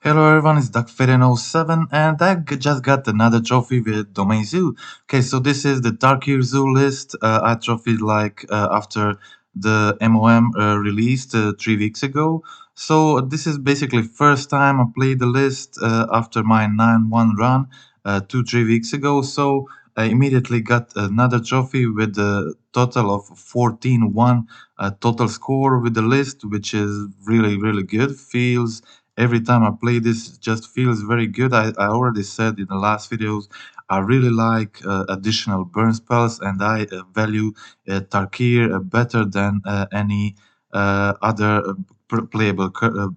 Hello everyone, it's Duckfeden07 and just got another trophy with Domain Zoo. Okay, so this is the Tarkir Zoo list. I trophied after the MOM released 3 weeks ago. So this is basically first time I played the list after my 9-1 run 2-3 weeks ago. So I immediately got another trophy with a total of 14-1 total score with the list, which is really good. Feels every time I play this, it just feels very good. I already said in the last videos, I really like additional burn spells, and I value Tarkir better than any other playable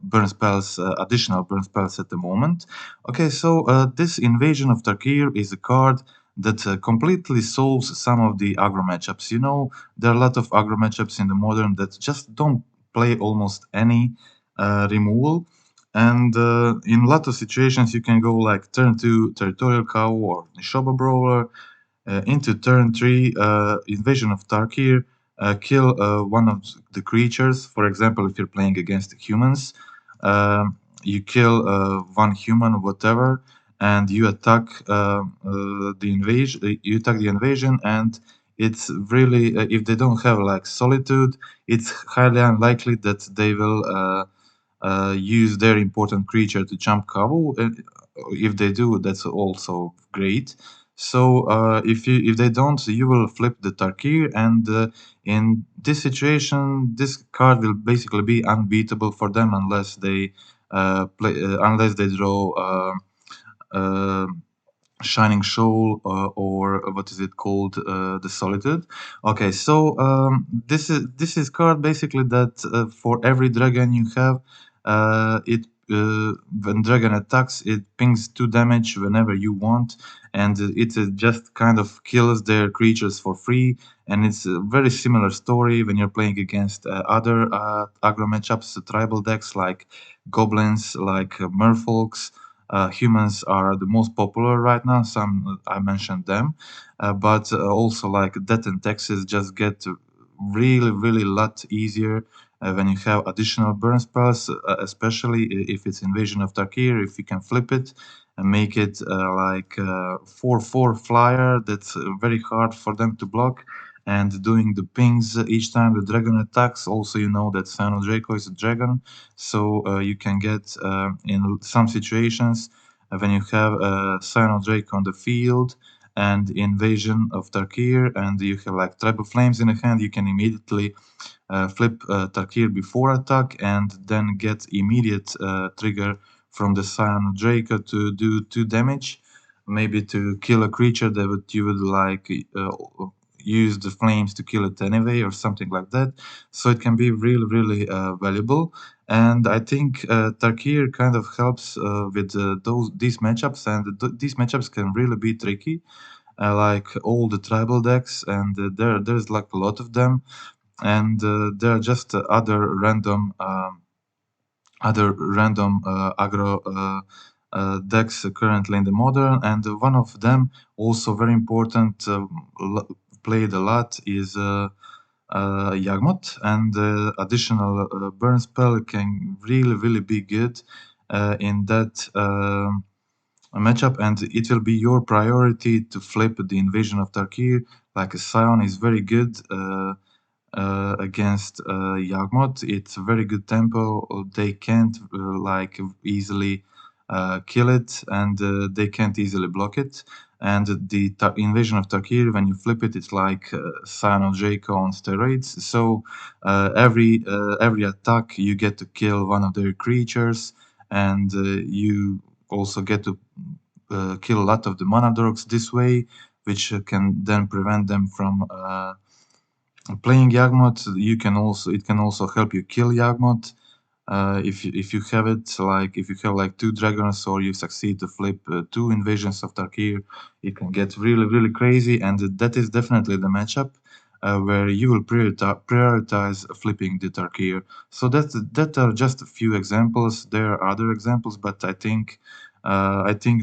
burn spells, additional burn spells at the moment. Okay, so this Invasion of Tarkir is a card that completely solves some of the aggro matchups. You know, there are a lot of aggro matchups in the modern that just don't play almost any removal. And in a lot of situations, you can go like turn 2 Territorial Cow or Nishoba Brawler, into turn 3 Invasion of Tarkir, kill one of the creatures. For example, if you're playing against humans, you kill one human, whatever, and you attack the invasion. You attack the invasion, and it's really if they don't have like Solitude, it's highly unlikely that they will use their important creature to jump Kavu. If they do, that's also great. So if they don't, you will flip the Tarkir, and in this situation, this card will basically be unbeatable for them unless they draw. Uh, Shining Shoal or what is it called, the Solitude. Okay, so this is card basically that for every dragon you have, it when dragon attacks, it pings 2 damage whenever you want, and it just kind of kills their creatures for free. And it's a very similar story when you're playing against other aggro matchups, tribal decks like goblins, like merfolks. Humans are the most popular right now. Some I mentioned them, but also like Death and Taxes just get really lot easier when you have additional burn spells, especially if it's Invasion of Tarkir. If you can flip it and make it like 4/4 flyer, that's very hard for them to block. And doing the pings each time the dragon attacks. Also, you know that Sino Draco is a dragon, so you can get in some situations when you have Sino Drake on the field and Invasion of Tarkir, and you have like Tribal Flames in the hand, you can immediately flip Tarkir before attack and then get immediate trigger from the Sino Draco to do 2 damage, maybe to kill a creature that you would like use the flames to kill it anyway or something like that. So it can be really valuable. And I think Tarkir kind of helps with these matchups, and these matchups can really be tricky. Like all the tribal decks, and there's like a lot of them, and there are just other random aggro decks currently in the modern, and one of them also very important, played a lot, is Yagmoth, and additional burn spell can really be good in that matchup, and it will be your priority to flip the Invasion of Tarkir. Like a Scion is very good against Yagmoth. It's a very good tempo. They can't like easily kill it, and they can't easily block it. And the Invasion of Tarkir, when you flip it, it's like Scion of Draco on steroids. So every attack, you get to kill one of their creatures, and you also get to kill a lot of the mana dorks this way, which can then prevent them from playing Yagmoth. It can also help you kill Yagmoth if you have it, like if you have like 2 dragons, or you succeed to flip 2 invasions of Tarkir. It can get really crazy, and that is definitely the matchup where you will prioritize flipping the Tarkir. So that are just a few examples. There are other examples, but I think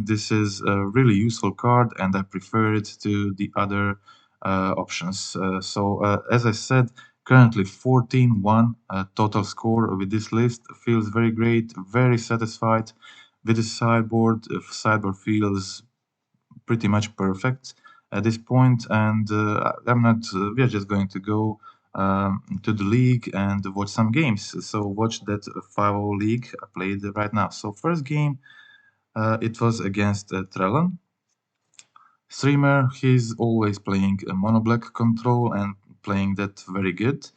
this is a really useful card, and I prefer it to the other options. So as I said, currently 14-1 total score with this list. Feels very great, very satisfied with the sideboard. Sideboard feels pretty much perfect at this point, and I'm not. We are just going to go to the league and watch some games. So watch that 5-0 league I played right now. So first game, it was against Trellon. Streamer, he's always playing mono black control and playing that very good.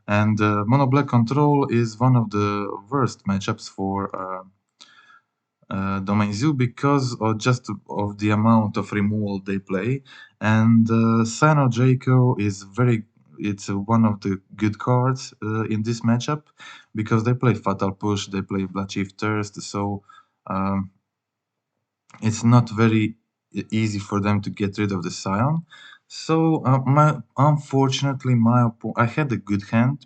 And mono black control is one of the worst matchups for Domain Zoo because of just of the amount of removal they play. And Sino Draco is very. It's one of the good cards in this matchup because they play Fatal Push, they play Blood Chief Thirst, so um, it's not very easy for them to get rid of the Scion. So unfortunately, I had a good hand,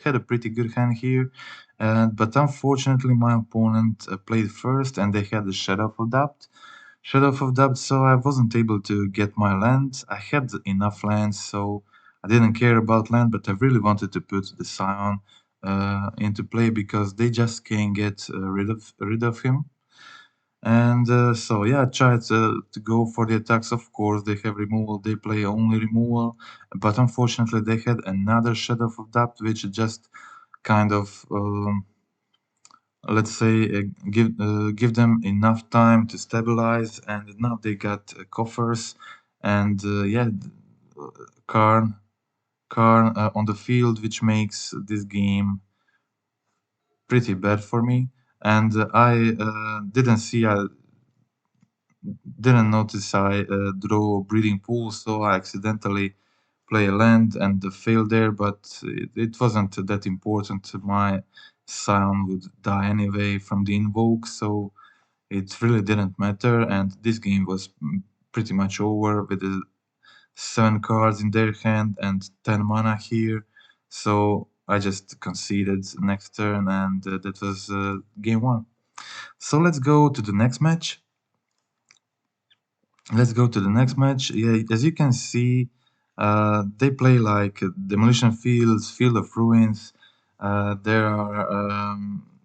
had a pretty good hand here, but unfortunately my opponent played first and they had the Shadow of Doubt. Shadow of Doubt, so I wasn't able to get my land. I had enough lands, so I didn't care about land, but I really wanted to put the Scion into play because they just can't get rid of him. And so yeah, I tried to go for the attacks. Of course, they have removal. They play only removal, but unfortunately, they had another Shadow of Doubt, which just kind of let's say give them enough time to stabilize. And now they got coffers, and yeah, Karn, Karn on the field, which makes this game pretty bad for me. And I didn't notice I draw Breeding Pool, so I accidentally play a land and fail there, but it wasn't that important. My Scion would die anyway from the invoke, so it really didn't matter, and this game was pretty much over with the 7 cards in their hand and 10 mana here, so I just conceded next turn, and that was game 1. So let's go to the next match. Let's go to the next match. Yeah, as you can see, they play like Demolition Fields, Field of Ruins. There are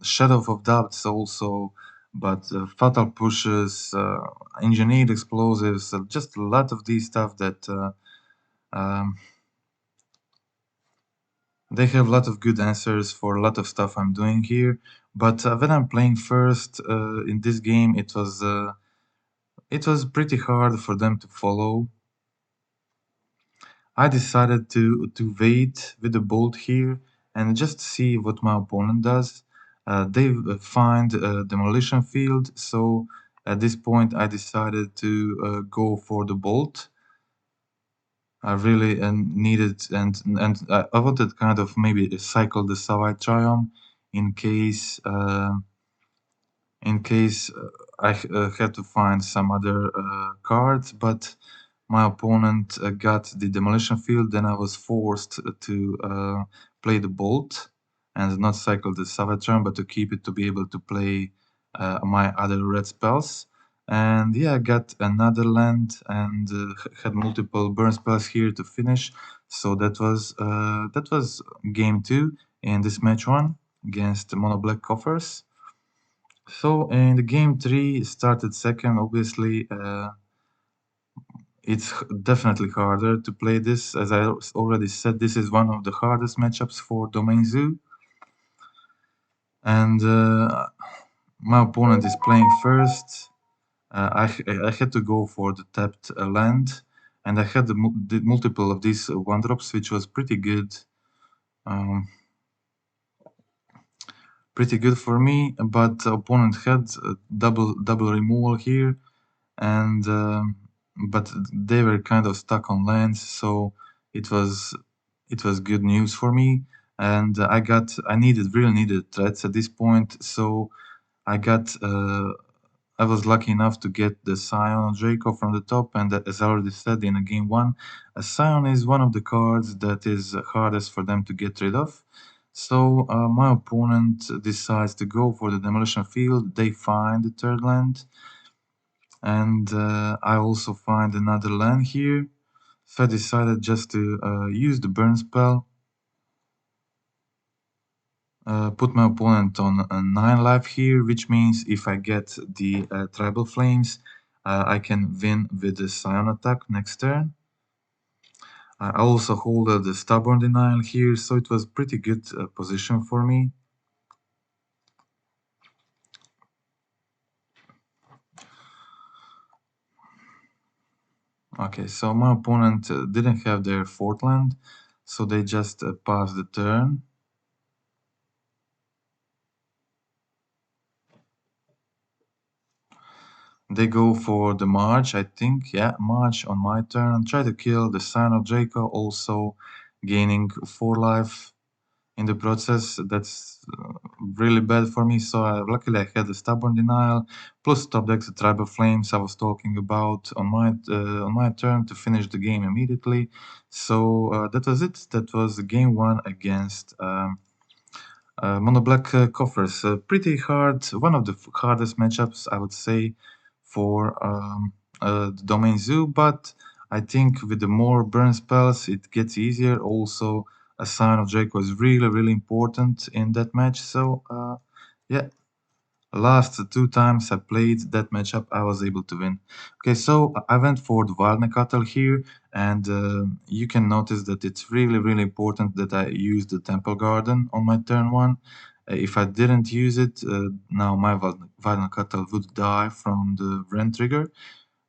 Shadow of Doubts also, but Fatal Pushes, Engineered Explosives, just a lot of these stuff that um, they have a lot of good answers for a lot of stuff I'm doing here. But when I'm playing first in this game, it was pretty hard for them to follow. I decided to wait with the bolt here and just see what my opponent does. They find a demolition field, so at this point I decided to go for the bolt. I really needed and I wanted kind of maybe cycle the Savite Triumph in case I had to find some other cards, but my opponent got the demolition field, then I was forced to play the bolt and not cycle the Savatron, but to keep it to be able to play my other red spells. And yeah, I got another land and had multiple burn spells here to finish. So that was game 2 in this match 1 against Mono Black Coffers. So in the game 3 started second, obviously. It's definitely harder to play this. As I already said, this is one of the hardest matchups for Domain Zoo. And my opponent is playing first. I had to go for the tapped land, and I had the multiple of these 1-drops, which was pretty good. Um, Pretty good for me, but the opponent had double removal here, and but they were kind of stuck on lands, so it was good news for me, and I really needed threats at this point, so I got I was lucky enough to get the Scion of Draco from the top, and as I already said in game 1, a Scion is one of the cards that is hardest for them to get rid of. So my opponent decides to go for the demolition field. They find the third land, and I also find another land here. So I decided just to use the burn spell. Put my opponent on a 9 life here, which means if I get the Tribal Flames, I can win with the Scion attack next turn. I also hold the Stubborn Denial here, so it was pretty good position for me. Okay, so my opponent didn't have their 4th land, so they just passed the turn. They go for the March, I think. Yeah, March on my turn. Try to kill the Sign of Draco, also gaining 4 life in the process. That's really bad for me. So luckily I had the Stubborn Denial plus top deck the Tribal Flames I was talking about on my turn to finish the game immediately. So that was it. That was game 1 against Mono Black Coffers. Pretty hard, one of the hardest matchups I would say for the Domain Zoo, but I think with the more burn spells it gets easier. Also, a Sign of Drake was really important in that match. So yeah, last 2 times I played that matchup, I was able to win. Okay, so I went for the Wildnecatl here, and you can notice that it's really important that I use the Temple Garden on my turn 1. If I didn't use it, now my Wildnecatl would die from the Wren trigger,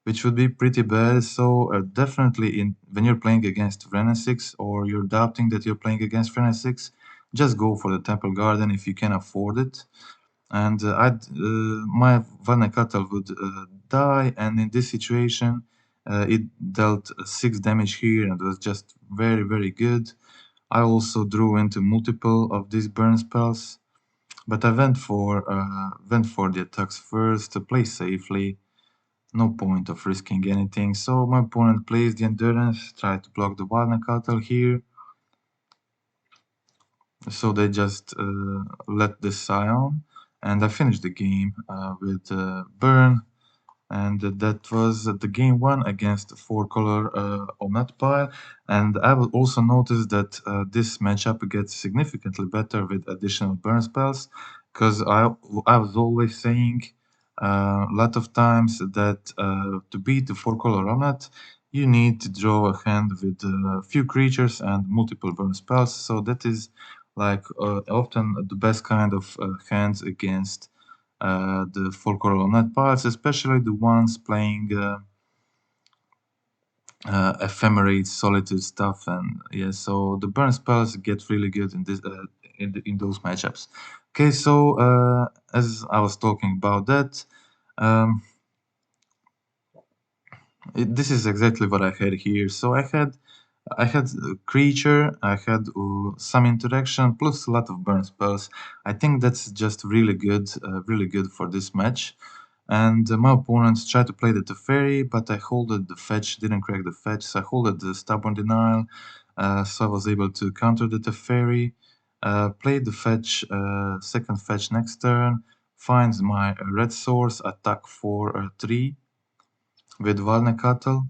which would be pretty bad. So definitely, when you're playing against Wren 6 or you're doubting that you're playing against Wren 6, just go for the Temple Garden if you can afford it. And my Vanekatl would die, and in this situation, it dealt 6 damage here and was just very good. I also drew into multiple of these burn spells, but I went for the attacks first to play safely. No point of risking anything. So my opponent plays the Endurance, tried to block the Vanekatl here. So they just let the Scion, and I finished the game with Burn, and that was the game 1 against the 4-color Omnat pile. And I will also notice that this matchup gets significantly better with additional burn spells, because I was always saying a lot of times that to beat the 4-color Omnat, you need to draw a hand with a few creatures and multiple burn spells. So that is like often the best kind of hands against the folklore net parts, especially the ones playing ephemerate solitude stuff, and yeah, so the burn spells get really good in this in those matchups. Okay, so as I was talking about that, um, this is exactly what I had here. So I had a creature, I had some interaction, plus a lot of burn spells. I think that's just really good for this match. And my opponents tried to play the Teferi, but I holded the fetch, didn't crack the fetch, so I holded the Stubborn Denial, so I was able to counter the Teferi, played the fetch, second fetch next turn, finds my red source, attack for 3 with Valnecatl.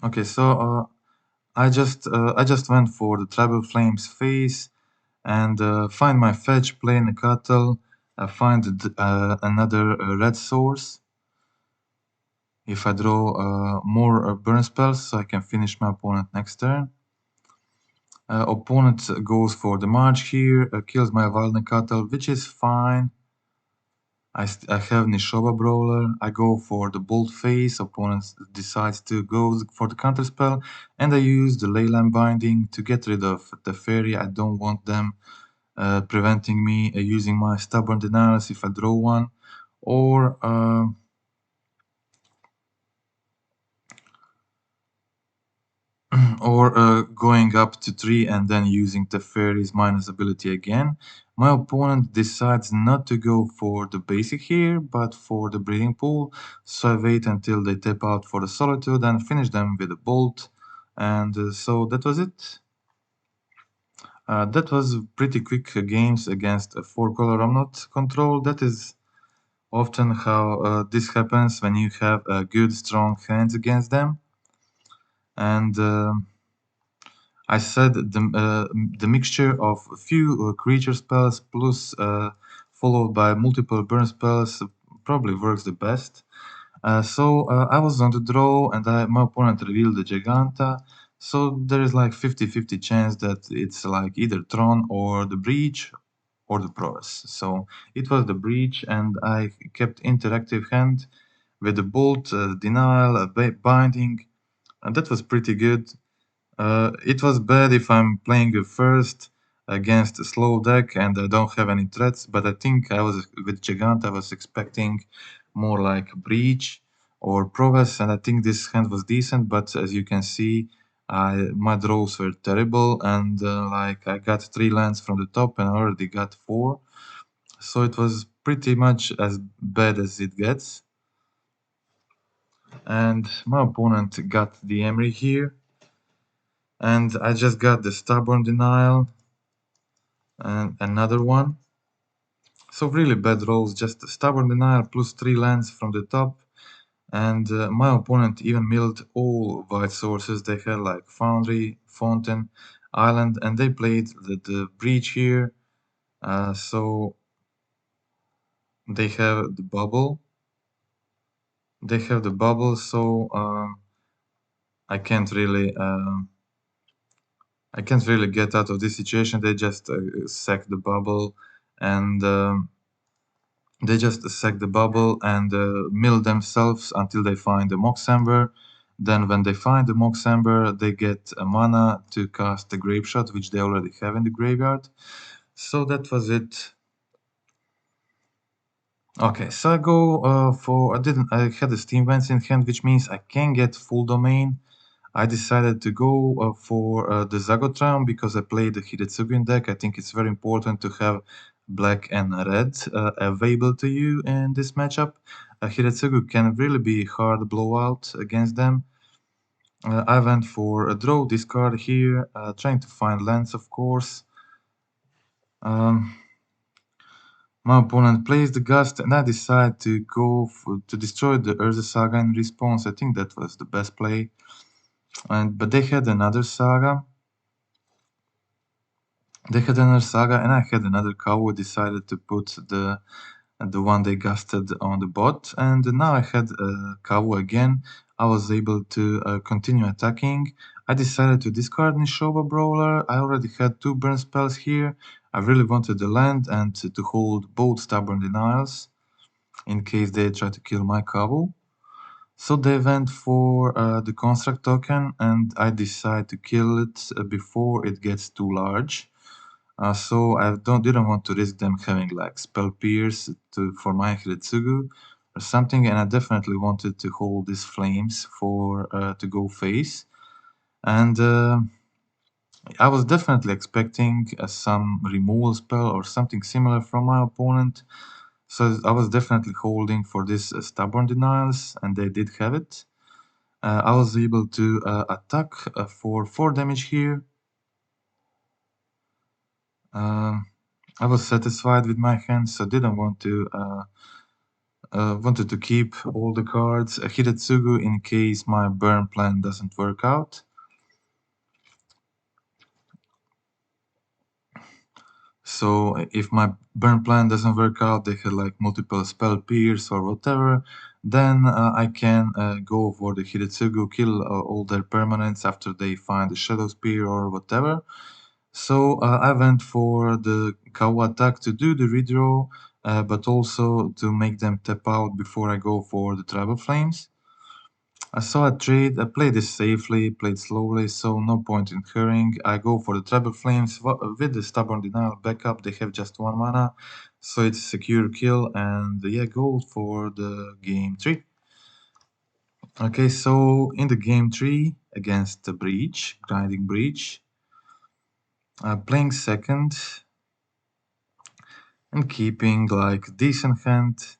Okay, so I just went for the Tribal Flames face and find my fetch, play in the cattle, find another red source. If I draw more burn spells, so I can finish my opponent next turn. Opponent goes for the March here, kills my Valnecatl, which is fine. I have Nishoba Brawler, I go for the Bolt Face, opponent decides to go for the counter spell, and I use the Leyline Binding to get rid of the Fairy. I don't want them preventing me using my Stubborn Denials if I draw one, or going up to 3 and then using the Fairy's minus ability again. My opponent decides not to go for the basic here, but for the Breeding Pool, so I wait until they tap out for the Solitude and finish them with a Bolt, and so that was it. That was pretty quick games against a four-color Omnot control. That is often how this happens when you have good, strong hands against them. And I said the mixture of a few creature spells plus followed by multiple burn spells probably works the best. So I was on the draw and my opponent revealed the Giganta. So there is like 50-50 chance that it's like either Tron or the Breach or the Prowess. So it was the Breach and I kept interactive hand with the Bolt, Denial, Binding, and that was pretty good. It was bad if I'm playing a first against a slow deck and I don't have any threats, but I think I was with Gigant, I was expecting more like Breach or Prowess, and I think this hand was decent, but as you can see, my draws were terrible, and like I got 3 lands from the top and I already got 4, so it was pretty much as bad as it gets. And my opponent got the Emery here, and I just got the Stubborn Denial and another one. So really bad rolls, just Stubborn Denial plus 3 lands from the top. And my opponent even milled all white sources. They had like Foundry, Fountain, Island, and they played the Breach here. So they have the bubble. They have the bubble, so I can't really get out of this situation. They just sack the bubble, and they just sack the bubble and mill themselves until they find the Moxamber. Then when they find the Moxamber, they get a mana to cast the Grape Shot, which they already have in the graveyard. So that was it. Okay, so I go I had the Steam Vents in hand, which means I can get full domain. I decided to go for the Zagotron because I played the Hidetsugu deck. I think it's very important to have black and red available to you in this matchup. Hidetsugu can really be hard blowout against them. I went for a draw discard here, trying to find lands, of course. My opponent plays the Gust, and I decide to go to destroy the Urza Saga in response. I think that was the best play. But they had another Saga. They had another Saga, and I had another cow. Decided to put the one they gusted on the bot, and now I had a cow again. I was able to continue attacking. I decided to discard Nishoba Brawler. I already had 2 burn spells here. I really wanted the land and to hold both Stubborn Denials in case they try to kill my cow. So they went for the construct token, and I decide to kill it before it gets too large. So I didn't want to risk them having like spell pierce for my Hiritsugu or something, and I definitely wanted to hold these flames for to go face. And I was definitely expecting some removal spell or something similar from my opponent. So I was definitely holding for this stubborn denials, and they did have it. I was able to attack for 4 damage here. I was satisfied with my hand, so didn't want to wanted to keep all the cards. Hiretsugu in case my burn plan doesn't work out. So if my burn plan doesn't work out, they had like multiple spell pierce or whatever, then I can go for the Hiretsugu, kill all their permanents after they find the Shadow Spear or whatever. So I went for the Kawa attack to do the redraw, but also to make them tap out before I go for the Tribal Flames. I saw a trade, I played this safely, played slowly, so no point in hurrying. I go for the Tribal Flames with the Stubborn Denial backup, they have just 1 mana, so it's a secure kill, and yeah, go for the game 3. Okay, so in the game 3 against the Breach, Grinding Breach, playing second and keeping like decent hand,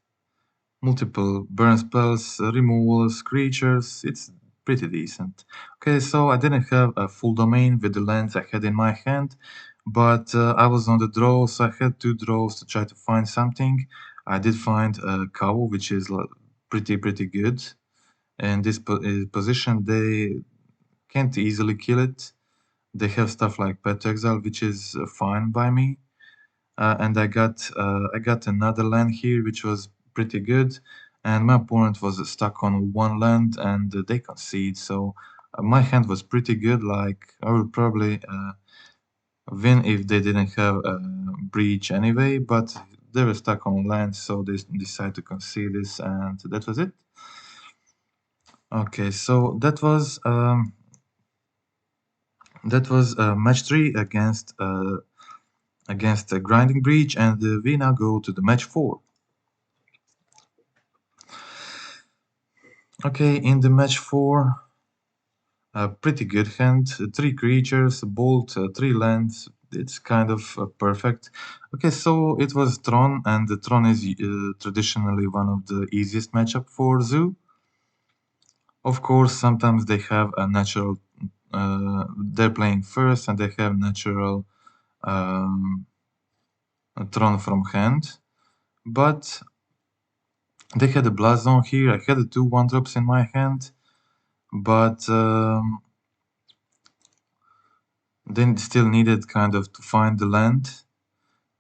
multiple burn spells, removals, creatures, it's pretty decent. Okay, so I didn't have a full domain with the lands I had in my hand, but I was on the draw, so I had two draws to try to find something. I did find a cow, which is pretty good. In this position, they can't easily kill it. They have stuff like Pet Exile, which is fine by me. And I got another land here, which was pretty good. And my opponent was stuck on one land, and they concede. So my hand was pretty good. Like I would probably win if they didn't have a breach anyway, but they were stuck on land, so they decided to concede this, and that was it. Okay, so that was match three against a grinding breach, and we now go to the match four. Okay, in the match four, a pretty good hand, three creatures, a bolt, three lands. It's kind of perfect. Okay, so it was Tron, and the Tron is traditionally one of the easiest matchup for Zoo. Of course, sometimes they have a natural. They're playing first, and they have natural Tron from hand, but they had a Blast Zone here. I had the two 1-drops in my hand, but they still needed kind of to find the land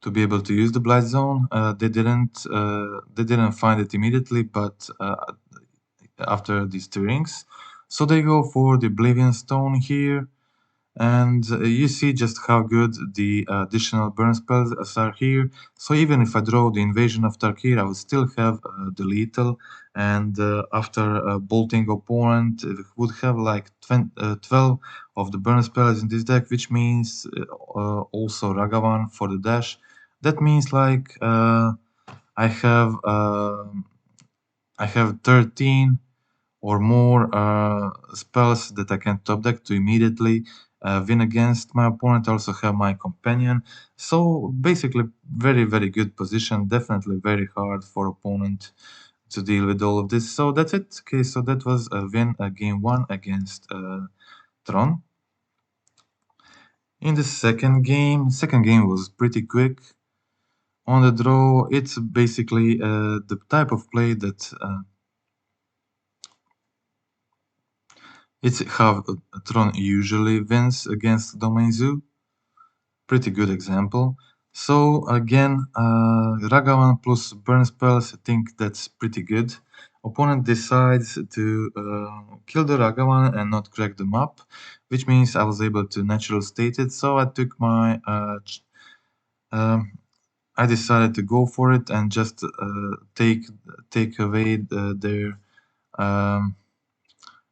to be able to use the Blast Zone. They didn't find it immediately, but after these two rings, so they go for the Oblivion Stone here. And you see just how good the additional burn spells are here. So even if I draw the Invasion of Tarkir, I would still have the lethal. And after bolting opponent, it would have like 12 of the burn spells in this deck, which means also Ragavan for the dash. That means like I have uh, I have 13 or more spells that I can top deck to immediately win against my opponent. I also have my companion. So basically, very good position. Definitely very hard for opponent to deal with all of this. So that's it. Okay, so that was a win game one against Tron. In the second game was pretty quick. On the draw, it's basically the type of play that it's how Tron usually wins against Domain Zoo. Pretty good example. So again, Ragavan plus burn spells, I think that's pretty good. Opponent decides to kill the Ragavan and not crack the map, which means I was able to natural state it. So I took my, I decided to go for it and just take away um,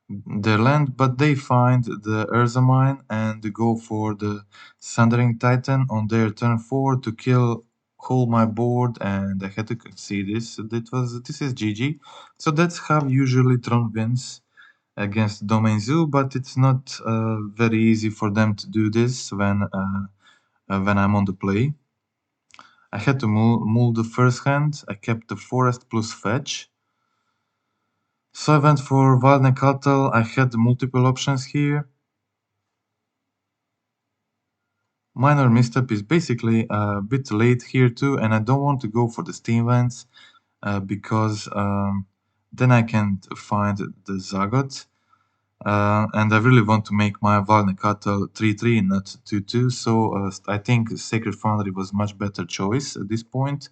their land, but they find the Urza mine and go for the Sundering Titan on their turn 4 to kill whole my board, and I had to concede this. This is GG. So that's how usually Tron wins against Domain Zoo, but it's not very easy for them to do this when I'm on the play. I had to move the first hand. I kept the forest plus fetch. So I went for Wild Cattle. I had multiple options here. Minor misstep is basically a bit late here too, and I don't want to go for the steam vents because then I can't find the Zagot. And I really want to make my Valnekatel 3-3, not 2-2, so I think Sacred Foundry was much better choice at this point.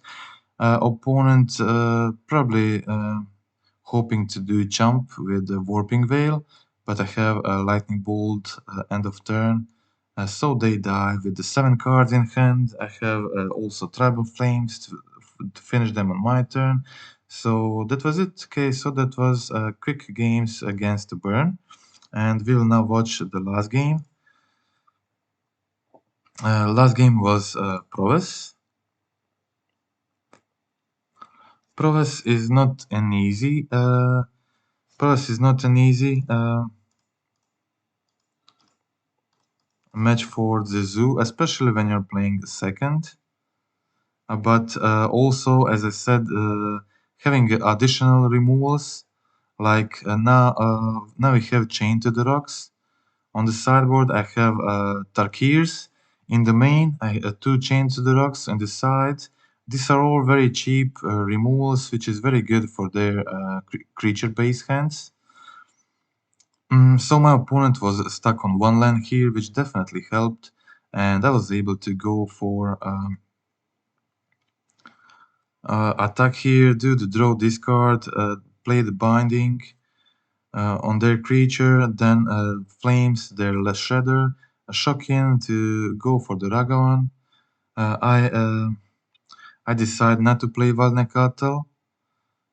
Opponent probably hoping to do jump with the Warping Veil, but I have a Lightning Bolt end of turn. So they die with the 7 cards in hand. I have also Tribal Flames to finish them on my turn. So that was it. Okay, so that was quick games against the Burn. And we'll now watch the last game. Last game was Prowess. Prowess is not an easy. Prowess is not an easy match for the Zoo, especially when you're playing the second. But also, as I said, having additional removals, like now we have Chain to the Rocks. On the sideboard, I have Tarkirs. In the main, I two chains to the rocks on the side. These are all very cheap removals, which is very good for their creature-based hands. So my opponent was stuck on one land here, which definitely helped, and I was able to go for attack here, do the draw discard, play the binding on their creature, then flames their less shredder, shock in to go for the Ragavan. Uh, I uh, I decide not to play Valnekatel,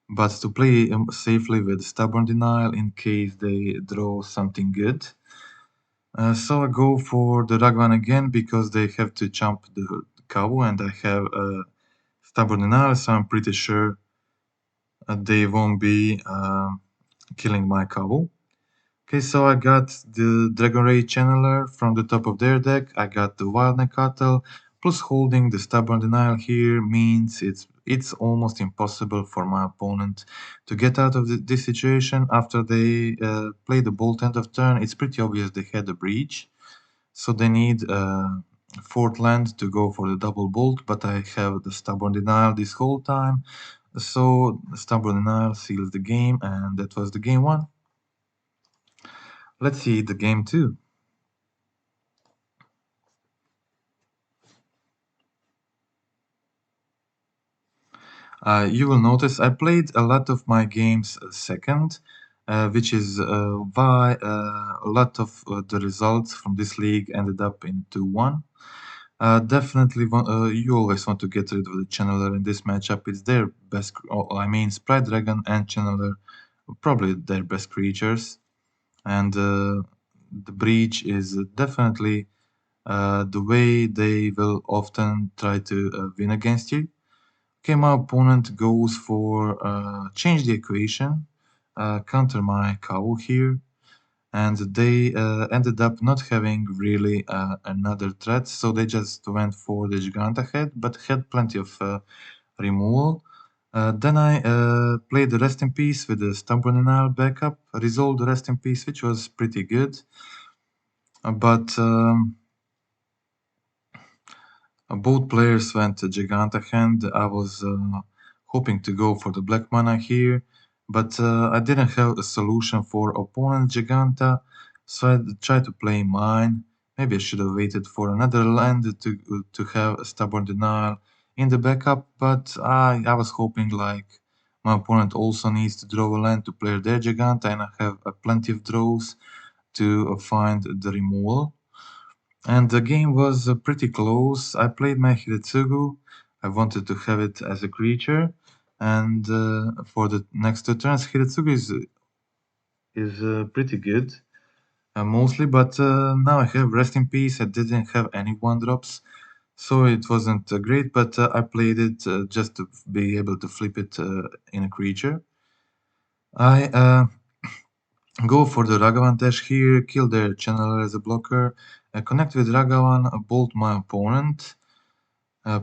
but to play safely with Stubborn Denial in case they draw something good. So I go for the Ragavan again because they have to jump the cow and I have Stubborn Denial, so I'm pretty sure they won't be killing my cow. Okay, so I got the Dragon Ray Channeler from the top of their deck. I got the Wild Cattle. Plus holding the Stubborn Denial here means it's almost impossible for my opponent to get out of this situation after they play the Bolt end of turn. It's pretty obvious they had a breach, so they need fourth land to go for the double bolt, but I have the Stubborn Denial this whole time. So Stubborn Denial seals the game, and that was the game one. Let's see the game two. You will notice I played a lot of my games second, which is why a lot of the results from this league ended up in 2-1. Definitely, you always want to get rid of the Channeler in this matchup. It's their best, I mean, Sprite Dragon and Channeler, probably their best creatures. And the Breach is definitely the way they will often try to win against you. Okay, my opponent goes for change the equation, counter my cow here, and they ended up not having really another threat, so they just went for the Gigant ahead, but had plenty of removal. Then I played the Rest in Peace with the Stubborn Denial backup, resolved the Rest in Peace, which was pretty good, but both players went to Giganta hand. I was hoping to go for the black mana here, but I didn't have a solution for opponent Giganta, so I tried to play mine. Maybe I should have waited for another land to have a Stubborn Denial in the backup, but I was hoping like my opponent also needs to draw a land to play their Giganta, and I have plenty of draws to find the removal. And the game was pretty close. I played my Hiretsugu. I wanted to have it as a creature. And for the next two turns, Hiretsugu is pretty good, mostly. But now I have Rest in Peace. I didn't have any one drops, so it wasn't great. But I played it just to be able to flip it in a creature. I go for the Ragavan dash here, kill their channeler as a blocker, connect with Ragavan, bolt my opponent,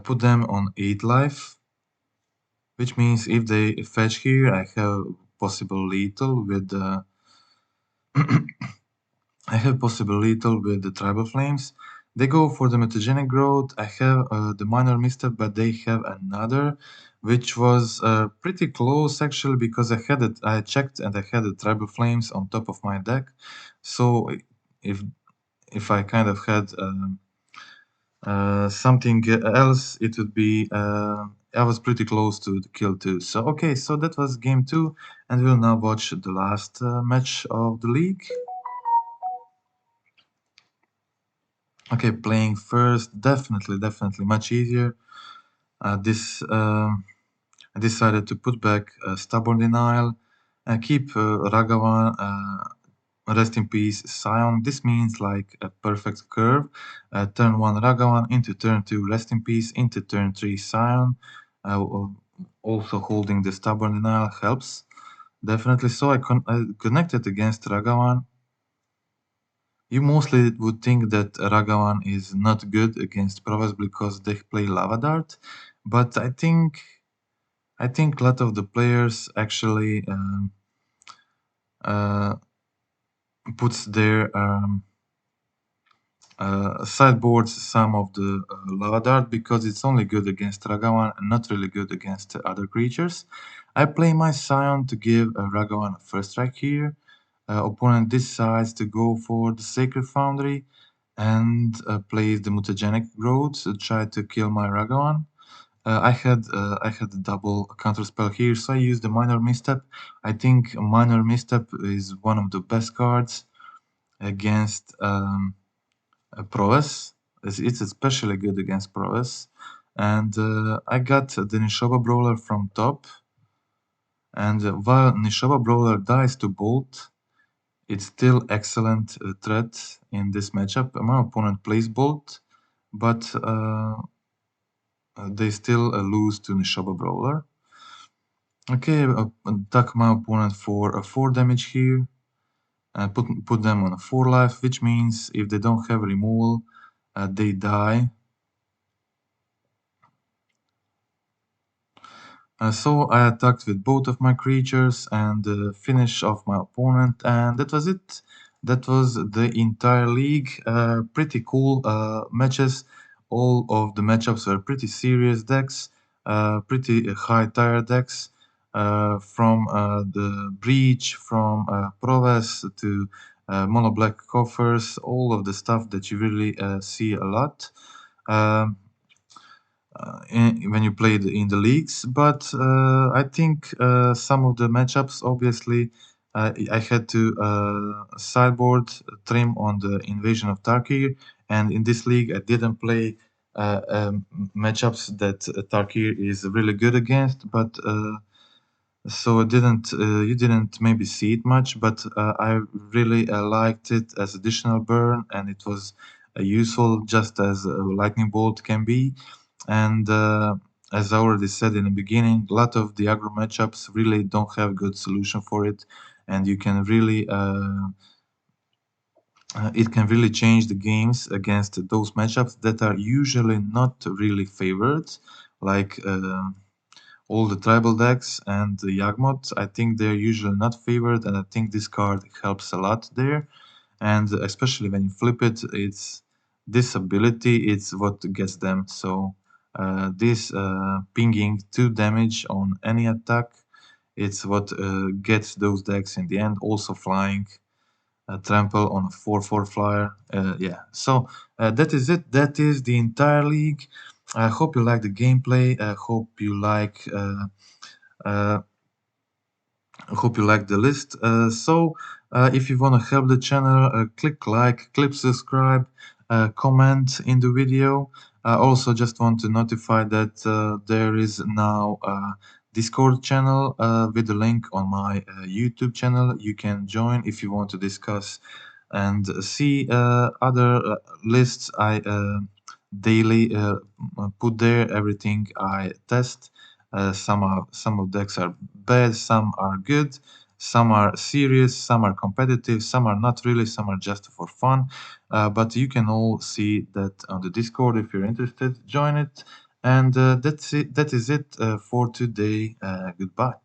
put them on 8 life, which means if they fetch here, I have possible lethal with I have possible lethal with the Tribal Flames. They go for the Mutagenic Growth. I have the Minor Misstep, but they have another, which was pretty close actually because I had it. I checked and I had the Tribal Flames on top of my deck. So if if I kind of had something else, it would be I was pretty close to the kill too. So okay, so that was game two, and we'll now watch the last match of the league. Okay, playing first, definitely much easier. This I decided to put back Stubborn Denial, keep Ragavan, rest in peace Scion. This means like a perfect curve. Turn 1 Ragavan into turn 2 rest in peace into turn 3 Scion. Also holding the Stubborn Denial helps. Definitely. So I connected against Ragavan. You mostly would think that Ragavan is not good against Provas because they play Lava Dart, but I think a lot of the players actually uh, puts their sideboards some of the lava dart because it's only good against Ragavan and not really good against other creatures. I play my Scion to give Ragavan a first strike here. Opponent decides to go for the Sacred Foundry and plays the Mutagenic Growth to try to kill my Ragavan. I had a double counter spell here, so I used the Minor Misstep. I think Minor Misstep is one of the best cards against Prowess. It's especially good against Prowess. And I got the Nishoba Brawler from top. And while Nishoba Brawler dies to Bolt, it's still excellent threat in this matchup. My opponent plays Bolt, but they still lose to Nishoba Brawler. Okay, attack my opponent for a 4 damage here. Put them on a 4 life, which means if they don't have removal, they die. So I attacked with both of my creatures and finished off my opponent, and that was it. That was the entire league. Pretty cool matches. All of the matchups were pretty serious decks, pretty high tier decks. From the Breach, from Prowess to Mono Black Coffers, all of the stuff that you really see a lot. Um, when you played in the leagues. But I think some of the matchups, obviously, I had to sideboard trim on the invasion of Tarkir, and in this league I didn't play matchups that Tarkir is really good against, but so you didn't maybe see it much, but I really liked it as additional burn, and it was useful just as a lightning bolt can be. And as I already said in the beginning, a lot of the aggro matchups really don't have good solution for it, and you can really it can really change the games against those matchups that are usually not really favored, like all the tribal decks and the Yagmoth. I think they're usually not favored, and I think this card helps a lot there. And especially when you flip it, it's this ability, it's what gets them. So this pinging 2 damage on any attack, it's what gets those decks in the end. Also flying, trample on a 4/4 flyer. Yeah, so that is it. That is the entire league. I hope you like the gameplay. I hope you like. Uh, I hope you like the list. If you want to help the channel, click like, click subscribe, comment in the video. I also just want to notify that there is now a Discord channel with the link on my YouTube channel. You can join if you want to discuss and see other lists I daily put there, everything I test. Some of decks are bad, some are good, some are serious, some are competitive, some are not really, some are just for fun. But you can all see that on the Discord if you're interested. Join it, and that's it. That is it for today. Goodbye.